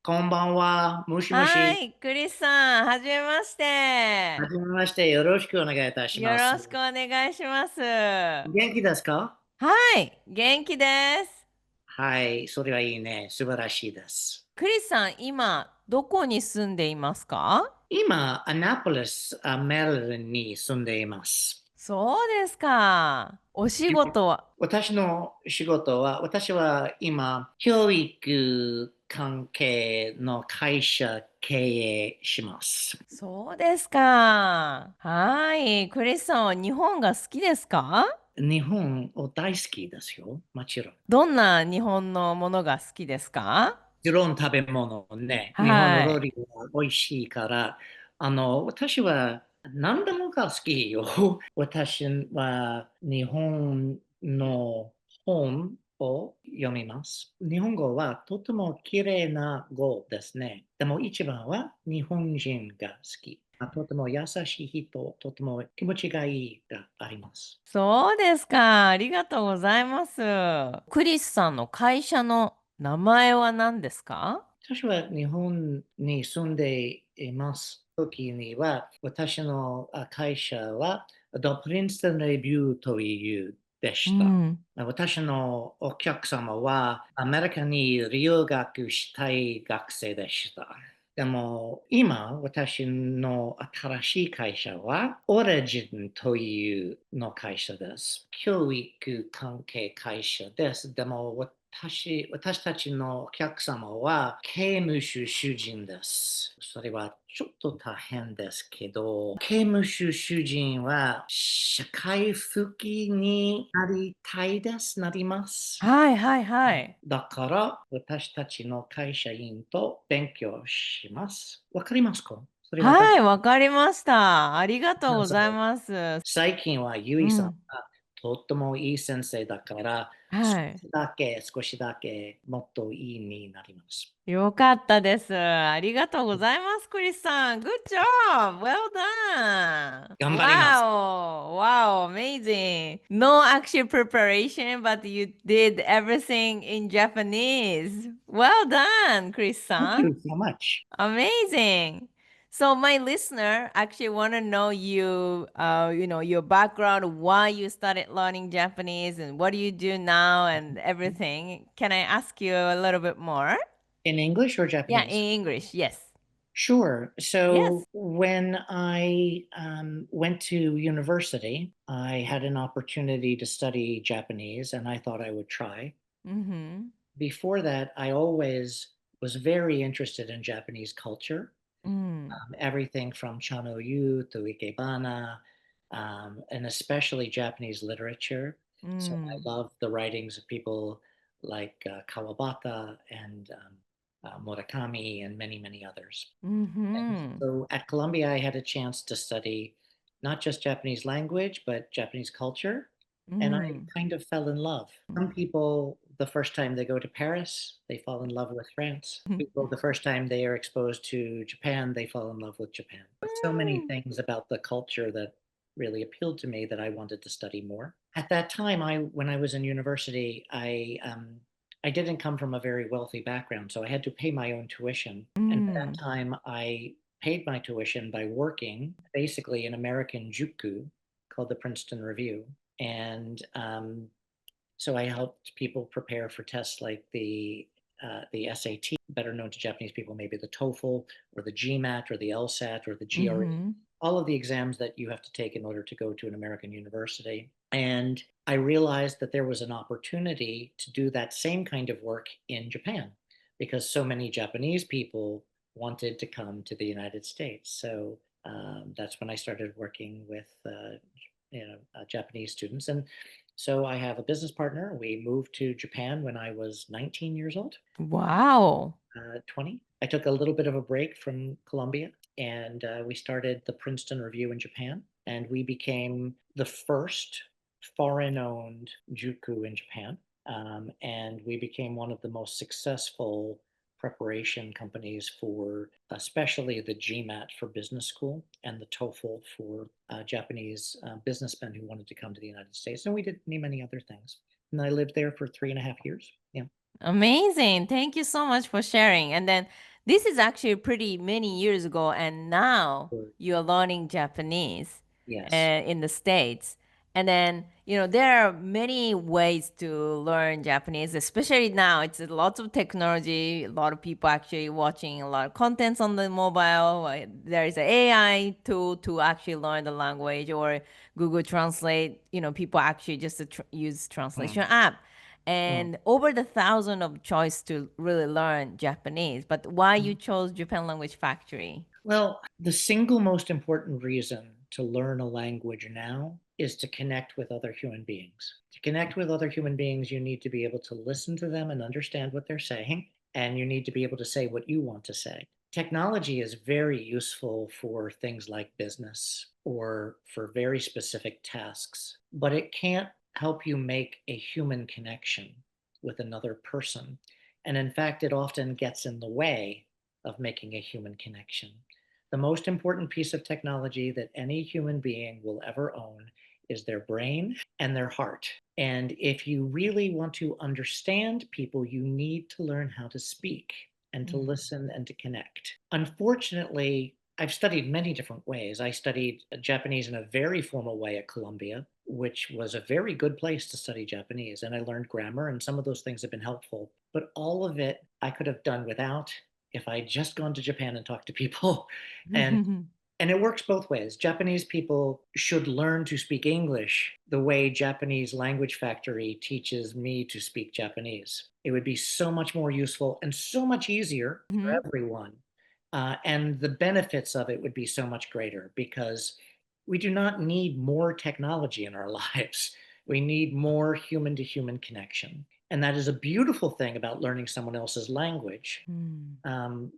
こんばんは。もしもし。はい、クリスさん、はじめまして。はじめまして。よろしくお願いいたします。よろしくお願いします。は元気ですか？い、元気です。はい。それはいいね。素晴らしいです。クリスさん、今、どこに住んでいますか？今、アナポリス、メリルに住んでいます。そうですか。お仕今事は？私の仕事は、私は今、教育関係の会社経営します。そうですか。はい、クリスさんは日本が好きですか？日本を大好きですよ。もちろん。どんな日本のものが好きですか？もちろん食べ物ね、日本のはい。料理は美味しいから、私は何でもが好きよ。私は日本の本を読みます。日本語はとても綺麗な語ですね。でも一番は日本人が好き。とても優しい人、とても気持ちがいいがあります。そうですか。ありがとうございます。クリスさんの会社の名前は何ですか？私は日本に住んでいます時には、私の会社は The Princeton Review というでした。うん。私のお客様はアメリカに留学したい学生でした。でも今、私の新しい会社は Origin というの会社です。教育関係会社です。でも私たちのお客様は刑務所主人です。それはちょっと大変ですけど、刑務所主人は社会復帰になりたいです、なります。はいはいはい。だから私たちの会社員と勉強します。わかりますか？それははい、わかりました。ありがとうございそうます。最近はゆいさんうん。がとってもいい先生だから、はい。少しだけもっといいになります。よかったです。ありがとうございます、クリスさん。Good job! Well done! 頑張ります。Wow! Wow! Amazing! No actual preparation, but you did everything in Japanese. Well done, Chris Thank さん. you so much. Amazing. So my listener actually want to know your background, why you started learning Japanese, and what do you do now, and everything. Can I ask you a little bit more? In English or Yeah, in Japanese? English. Yes. Sure. So Yes. when I went to university, I had an opportunity to study Japanese and I thought I would try. Mm-hmm. Before that, I always was very interested in Japanese culture, Mm. everything from Chano Yu to Ikebana, and especially Japanese literature. So I Mm. love the writings of people like Kawabata and Murakami and many, many others. And Mm-hmm. so at Columbia, I had a chance to study not just Japanese language, but Japanese culture. And I Mm. kind of fell in love. Some people, the first time they go to Paris, they fall in love with France. People, the first time they are exposed to Japan, they fall in love with Japan. But so many Mm. things about the culture that really appealed to me that I wanted to study more. At that time, when I was in university, I didn't come from a very wealthy background, so I had to pay my own tuition. And at that Mm. time, I paid my tuition by working basically an American juku called the Princeton Review. And so I helped people prepare for tests like the SAT, better known to Japanese people, maybe the TOEFL or the GMAT or the LSAT or the GRE, Mm-hmm. all of the exams that you have to take in order to go to an American university. And I realized that there was an opportunity to do that same kind of work in Japan because so many Japanese people wanted to come to the United States. So that's when I started working with Japanese students. And so I have a business partner. We moved to Japan when I was 19 years old, Wow. 20. I took a little bit of a break from Columbia and we started the Princeton Review in Japan. And we became the first foreign owned juku in Japan. And we became one of the most successful preparation companies for especially the GMAT for business school and the TOEFL for Japanese businessmen who wanted to come to the United States. And we did many other things. And I lived there for 3.5 years. Yeah. Amazing. Thank you so much for sharing. And then This is actually pretty many years ago, and now Or- you're learning Japanese Yes. in the States. And then, there are many ways to learn Japanese, especially now. It's lots of technology, a lot of people actually watching a lot of contents on the mobile. There is an AI tool to actually learn the language, or Google Translate. People actually just use translation Mm, app, mm. and over the thousand of choice to really learn Japanese. But why you Mm. chose Japan Language Factory? Well, the single most important reason to learn a language now is to connect with other human beings. To connect with other human beings, you need to be able to listen to them and understand what they're saying, and you need to be able to say what you want to say. Technology is very useful for things like business or for very specific tasks, but it can't help you make a human connection with another person. And in fact, it often gets in the way of making a human connection. The most important piece of technology that any human being will ever own is their brain and their heart. And if you really want to understand people, you need to learn how to speak and to Mm. listen and to connect. Unfortunately, I've studied many different ways. I studied Japanese in a very formal way at Columbia, which was a very good place to study Japanese. And I learned grammar, and some of those things have been helpful. But all of it I could have done without if I had just gone to Japan and talked to people. And and it works both ways. Japanese people should learn to speak English the way Japanese Language Factory teaches me to speak Japanese. It would be so much more useful and so much easier for Mhm. everyone. And the benefits of it would be so much greater because we do not need more technology in our lives. We need more human to human connection. And that is a beautiful thing about learning someone else's language. Mm. Um,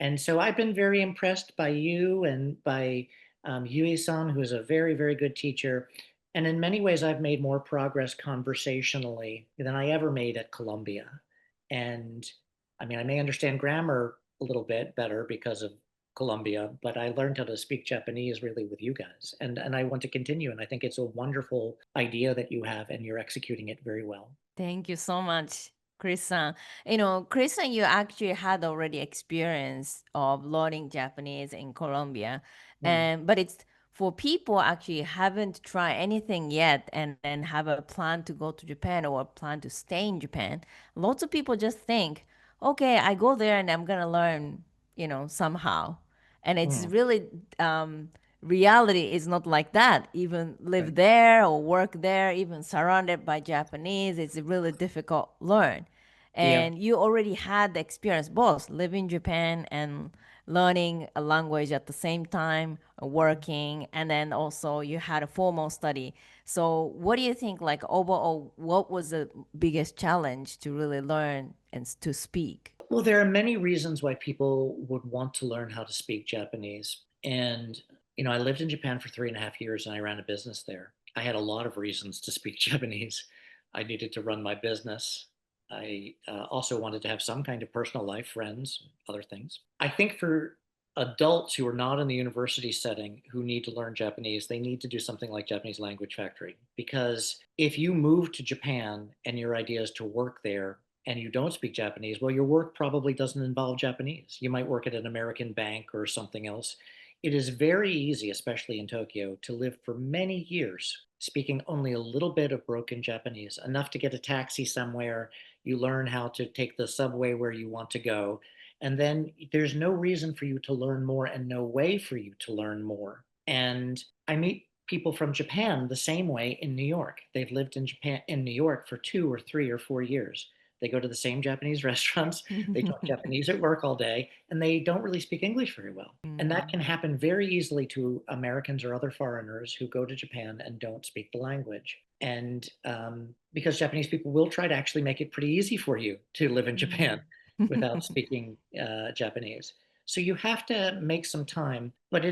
and so I've been very impressed by you and by Yui-san, who is a very, very good teacher. And in many ways, I've made more progress conversationally than I ever made at Columbia. And I mean, I may understand grammar a little bit better because of Columbia, but I learned how to speak Japanese really with you guys. And I want to continue. And I think it's a wonderful idea that you have, and you're executing it very well. Thank you so much, Chris-san. Chris-san, you actually had already experience of learning Japanese in Colombia, Mm, but it's for people actually haven't tried anything yet and then have a plan to go to Japan or a plan to stay in Japan. Lots of people just think, okay, I go there and I'm gonna learn, somehow. And it's mm, really reality is not like that. Even live right. there or work there, even surrounded by Japanese, it's really difficult learn. Yeah. And you already had the experience both living in Japan and learning a language at the same time, working, and then also you had a formal study. So what do you think, like overall, what was the biggest challenge to really learn and to speak? Well, there are many reasons why people would want to learn how to speak Japanese. And, I lived in Japan for 3.5 years and I ran a business there. I had a lot of reasons to speak Japanese. I needed to run my business. I also wanted to have some kind of personal life, friends, other things. I think for adults who are not in the university setting who need to learn Japanese, they need to do something like Japanese Language Factory. Because if you move to Japan and your idea is to work there, and you don't speak Japanese, well, your work probably doesn't involve Japanese. You might work at an American bank or something else. It is very easy, especially in Tokyo, to live for many years speaking only a little bit of broken Japanese, enough to get a taxi somewhere. You learn how to take the subway where you want to go. And then there's no reason for you to learn more and no way for you to learn more. And I meet people from Japan the same way in New York. They've lived in Japan in New York for 2 or 3 or 4 years. They go to the same Japanese restaurants, they talk Japanese at work all day, and they don't really speak English very well. And that Mm. can happen very easily to Americans or other foreigners who go to Japan and don't speak the language. And because Japanese people will try to actually make it pretty easy for you to live in Japan Mm. without speaking Japanese. So you have to make some time, but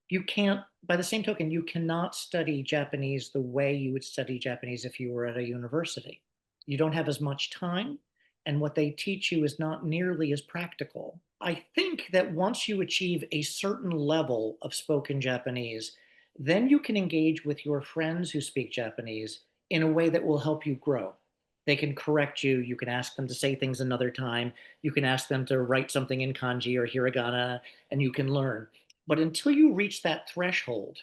you can't, by the same token, you cannot study Japanese the way you would study Japanese if you were at a university. You don't have as much time, and what they teach you is not nearly as practical. I think that once you achieve a certain level of spoken Japanese, then you can engage with your friends who speak Japanese in a way that will help you grow. They can correct you. You can ask them to say things another time. You can ask them to write something in kanji or hiragana, and you can learn. But until you reach that threshold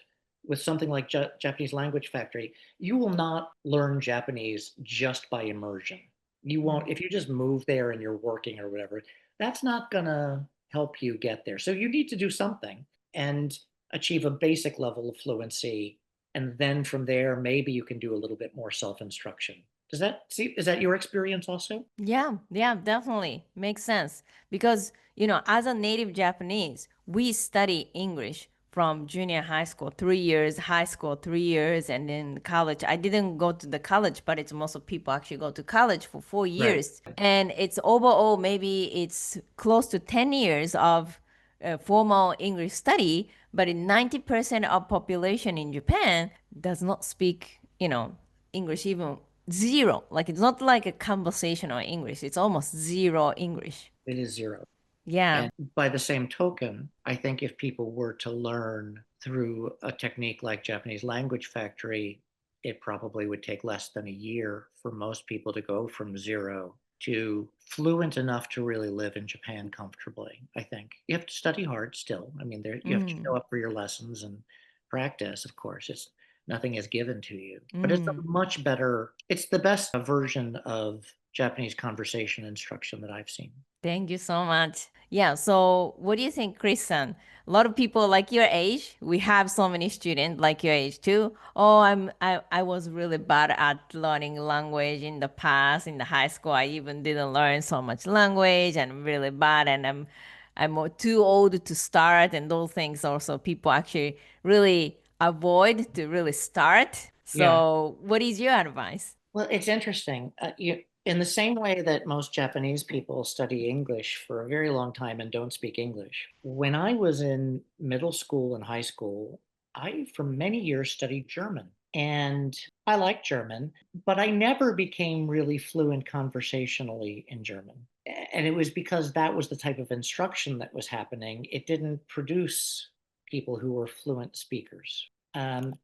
with something like Japanese Language Factory, you will not learn Japanese just by immersion. You won't, if you just move there and you're working or whatever, that's not going to help you get there. So you need to do something and achieve a basic level of fluency. And then from there, maybe you can do a little bit more self instruction. Is that your experience also? Yeah, yeah, definitely. Makes sense. Because, as a native Japanese, we study English from junior high school, 3 years, high school, 3 years, and then college. I didn't go to the college, but it's most of people actually go to college for four Right. years. And it's overall, maybe it's close to 10 years of formal English study, but in 90% of population in Japan does not speak, English, even zero. Like it's not like a conversational English. It's almost zero English. It is zero. Yeah. And by the same token, I think if people were to learn through a technique like Japanese Language Factory, it probably would take less than a year for most people to go from zero to fluent enough to really live in Japan comfortably. I think you have to study hard still. I mean, you have to show Mm, up for your lessons and practice, of course. It's nothing is given to you, but it's a mm. much better, it's the best version of Japanese conversation instruction that I've seen. Thank you so much. Yeah. So, what do you think, Kristen? A lot of people like your age. We have so many students like your age too. Oh, I was really bad at learning language in the past. In the high school, I even didn't learn so much language, and I'm really bad. And I'm too old to start, and those things. Also, people actually really avoid to really start. Yeah. So, what is your advice? Well, it's interesting. In the same way that most Japanese people study English for a very long time and don't speak English, when I was in middle school and high school, I, for many years, studied German. And I like German, but I never became really fluent conversationally in German. And it was because that was the type of instruction that was happening. It didn't produce people who were fluent speakers. Um,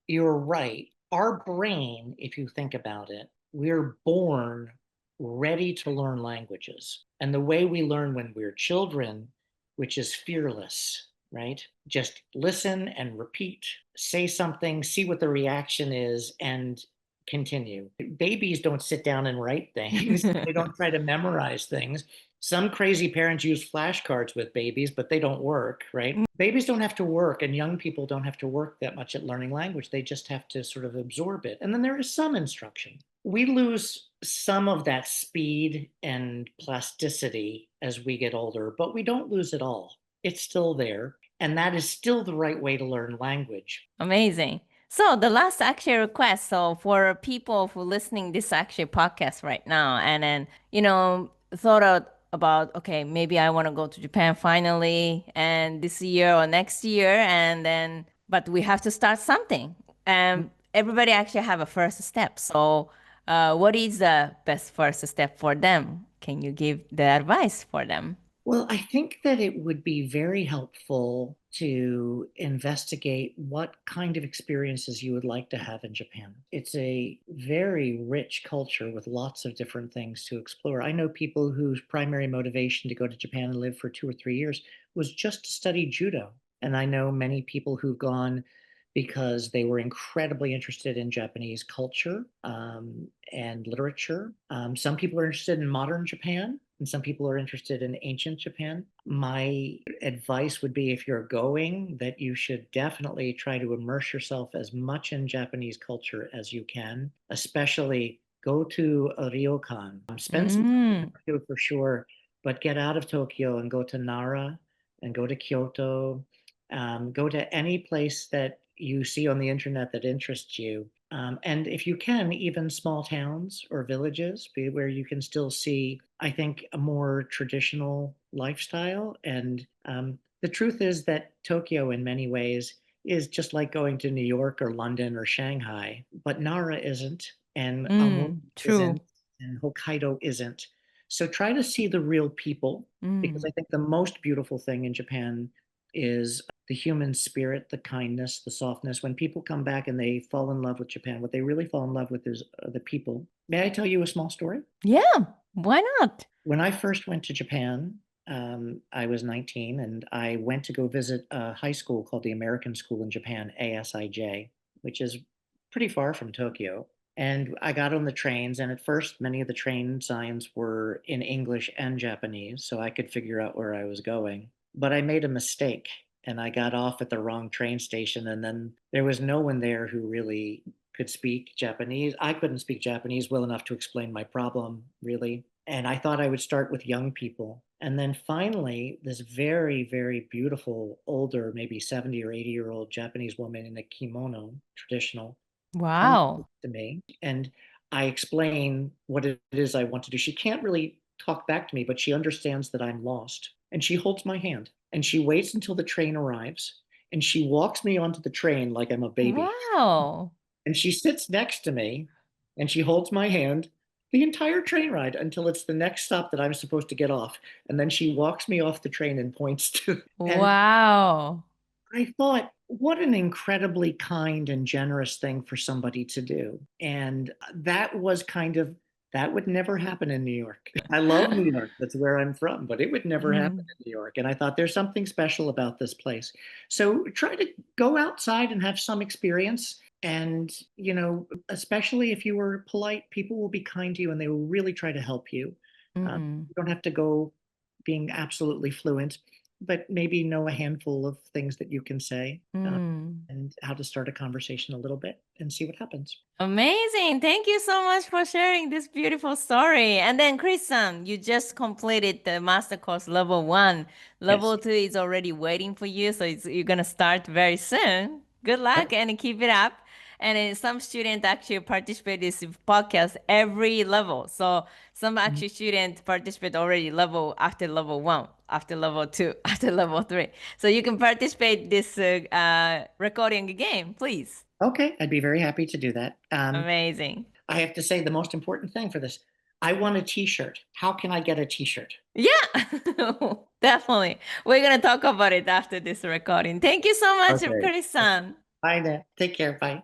you're right. Our brain, if you think about it, we're born ready to learn languages. And the way we learn when we're children, which is fearless, right? Just listen and repeat, say something, see what the reaction is, and continue. Babies don't sit down and write things, they don't try to memorize things. Some crazy parents use flashcards with babies, but they don't work, right? Babies don't have to work, and young people don't have to work that much at learning language. They just have to sort of absorb it. And then there is some instruction. We lose some of that speed and plasticity as we get older, but we don't lose it all. It's still there. And that is still the right way to learn language. Amazing. So the last actually request. So for people who listening this actually podcast right now, and then thought about okay, maybe I want to go to Japan finally, and this year or next year, and then but we have to start something. And everybody actually have a first step. So what is the best first step for them? Can you give the advice for them? Well, I think that it would be very helpful to investigate what kind of experiences you would like to have in Japan. It's a very rich culture with lots of different things to explore. I know people whose primary motivation to go to Japan and live for 2 or 3 years was just to study judo. And I know many people who've gone because they were incredibly interested in Japanese culture and literature. Some people are interested in modern Japan, and some people are interested in ancient Japan. My advice would be if you're going, that you should definitely try to immerse yourself as much in Japanese culture as you can, especially go to a ryokan. Spend some time in Mm, Tokyo for sure, but get out of Tokyo and go to Nara and go to Kyoto. Go to any place that you see on the internet that interests you. And if you can, even small towns or villages where you can still see, I think, a more traditional lifestyle. And the truth is that Tokyo, in many ways, is just like going to New York or London or Shanghai, but Nara isn't, and Aomori true. isn't, and Hokkaido isn't. So try to see the real people, because Mm, I think the most beautiful thing in Japan is the human spirit, the kindness, the softness. When people come back and they fall in love with Japan, what they really fall in love with is the people. May I tell you a small story? Yeah, why not? When I first went to Japan, I was 19 and I went to go visit a high school called the American School in Japan, ASIJ, which is pretty far from Tokyo. And I got on the trains, and at first, many of the train signs were in English and Japanese, so I could figure out where I was going. But I made a mistake and I got off at the wrong train station, and then there was no one there who really could speak Japanese. I couldn't speak Japanese well enough to explain my problem, really. And I thought I would start with young people. And then finally, this very, very beautiful, older, maybe 70 or 80-year-old Japanese woman in a kimono, traditional, comes Wow. to me and I explain what it is I want to do. She can't really talk back to me, but she understands that I'm lost. And she holds my hand and she waits until the train arrives and she walks me onto the train like I'm a baby. Wow. And she sits next to me and she holds my hand the entire train ride until it's the next stop that I'm supposed to get off. And then she walks me off the train and points to, and Wow. I thought, what an incredibly kind and generous thing for somebody to do. And that was kind of, that would never happen in New York. I love New York. That's where I'm from, but it would never happen Mm, in New York. And I thought there's something special about this place. So try to go outside and have some experience. And, especially if you were polite, people will be kind to you and they will really try to help you. mm, You don't have to go being absolutely fluent, but maybe know a handful of things that you can say, mm. and how to start a conversation a little bit and see what happens. Amazing. Thank you so much for sharing this beautiful story. And then, Chris-san, you just completed the master course level one. Yes. Level two is already waiting for you, so you're gonna start very soon. Good luck Yep. and keep it up. And then some students actually participate in this podcast every level. So some Mhm. actually students participate already level after level one, after level two, after level three. So you can participate this recording game, please. Okay, I'd be very happy to do that. Amazing. I have to say the most important thing for this, I want a t-shirt. How can I get a t-shirt? Yeah, definitely. We're gonna talk about it after this recording. Thank you so much, Okay. Chris-san. Bye then. Take care. Bye.